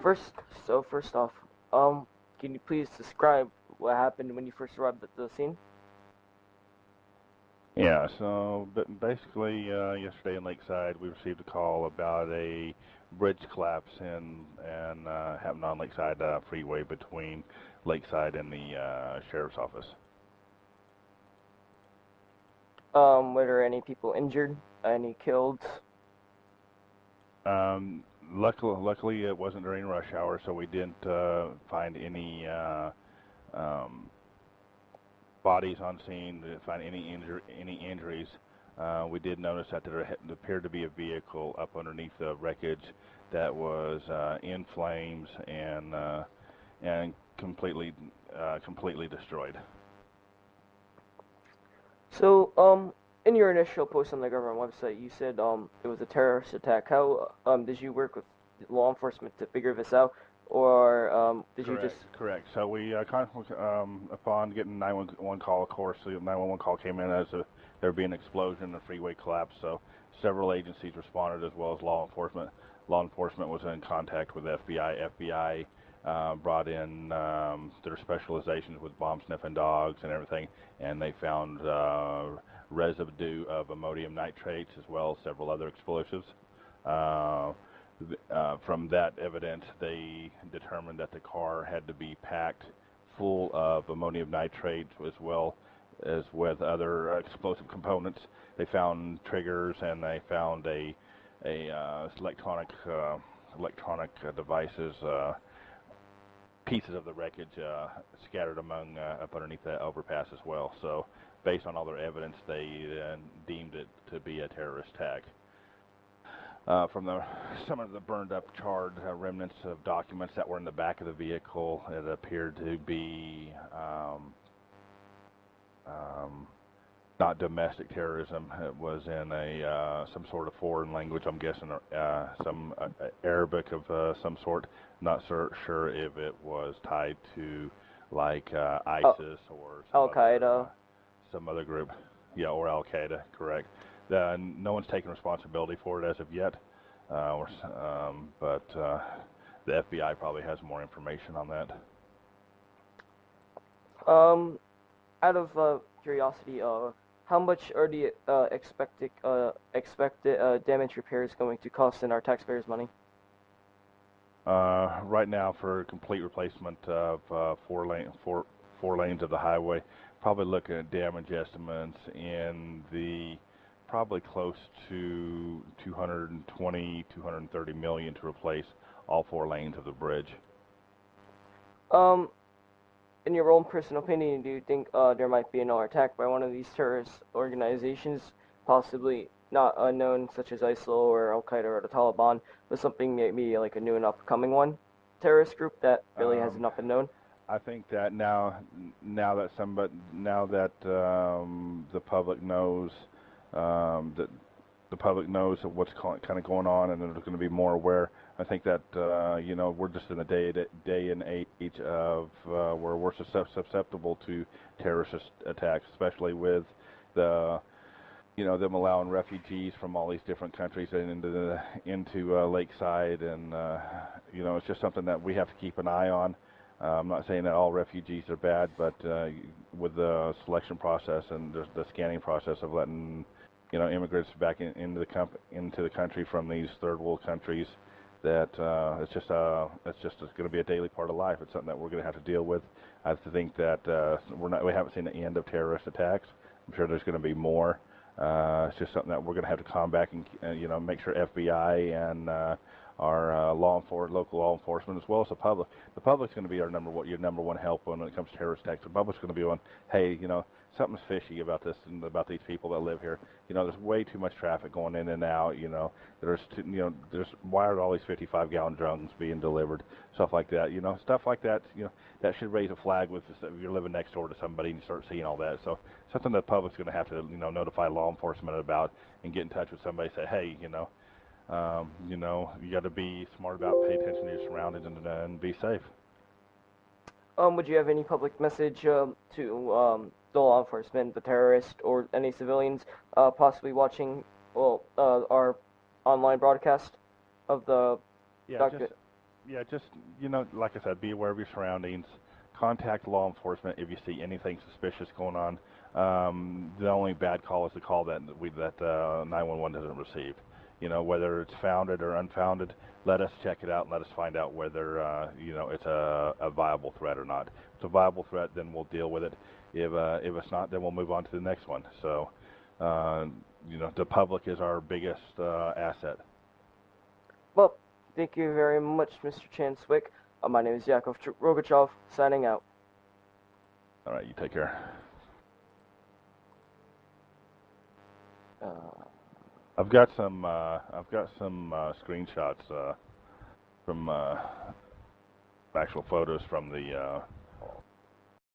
First, first off, can you please describe what happened when you first arrived at the scene? Yeah, so but basically, yesterday in Lakeside, we received a call about a bridge collapse and happened on Lakeside Freeway between Lakeside and the sheriff's office. Were there any people injured? Any killed? Luckily, it wasn't during rush hour, so we didn't find any um, bodies on scene. Didn't find any injuries. We did notice that there appeared to be a vehicle up underneath the wreckage that was in flames and completely destroyed. So, in your initial post on the government website, you said it was a terrorist attack. How did you work with law enforcement to figure this out, or did you just? Correct. So we upon getting 911 call, of course, the 911 call came in as there being an explosion, a freeway collapse. So several agencies responded as well as law enforcement. Law enforcement was in contact with FBI. FBI brought in their specializations with bomb sniffing dogs and everything, and they found residue of ammonium nitrates as well as several other explosives. Uh, from that evidence, they determined that the car had to be packed full of ammonium nitrate as well as with other explosive components. They found triggers and they found a electronic devices, pieces of the wreckage scattered among up underneath the overpass as well. So, based on all their evidence, they deemed it to be a terrorist attack. From some of the burned up, charred remnants of documents that were in the back of the vehicle, it appeared to be um, not domestic terrorism. It was in a some sort of foreign language. I'm guessing some Arabic of some sort. Not sure if it was tied to like Uh, ISIS or Al Qaeda. some other group. Yeah, or Al Qaeda. Correct. No one's taken responsibility for it as of yet, but the FBI probably has more information on that. Um, Out of curiosity, how much are the expected damage repairs going to cost in our taxpayers' money? Right now, for complete replacement of four lanes of the highway, probably looking at damage estimates in the probably close to 220, 230 million to replace all four lanes of the bridge. Um, in your own personal opinion, do you think there might be another attack by one of these terrorist organizations, possibly not unknown, such as ISIL or Al Qaeda or the Taliban, but something maybe like a new and upcoming one, terrorist group that really has Um, not been known? I think that now that the public knows that the public knows what's kind of going on, and they're going to be more aware. I think that we're just in a day and age of where we're susceptible to terrorist attacks, especially with the them allowing refugees from all these different countries into Lakeside, and it's just something that we have to keep an eye on. I'm not saying that all refugees are bad, but with the selection process and the scanning process of letting immigrants back into the country from these third world countries, that it's just going to be a daily part of life. It's something that we're going to have to deal with. I have to think that we haven't seen the end of terrorist attacks. I'm sure there's going to be more. It's just something that we're going to have to combat and make sure FBI and our local law enforcement, as well as the public. The public's going to be your number one help when it comes to terrorist attacks. The public's going to be on, hey, something's fishy about this and about these people that live here. There's way too much traffic going in and out. There's why are all these 55-gallon drums being delivered? Stuff like that. Stuff like that. That should raise a flag with if you're living next door to somebody and you start seeing all that. So something that the public's going to have to notify law enforcement about and get in touch with somebody. Say, hey, you got to be smart about, pay attention to your surroundings, and be safe. Would you have any public message to the law enforcement, the terrorists, or any civilians possibly watching our online broadcast of the Yeah, docu- Yeah, just like I said, be aware of your surroundings. Contact law enforcement if you see anything suspicious going on. The only bad call is the call that 911 doesn't receive. Whether it's founded or unfounded, let us check it out and let us find out whether it's a viable threat or not. If it's a viable threat, then we'll deal with it. If it's not, then we'll move on to the next one. So, uh, the public is our biggest asset. Well, thank you very much, Mr. Chanswick. My name is Yakov Rogachev, signing out. All right, you take care. Uh, I've got some screenshots from actual photos from the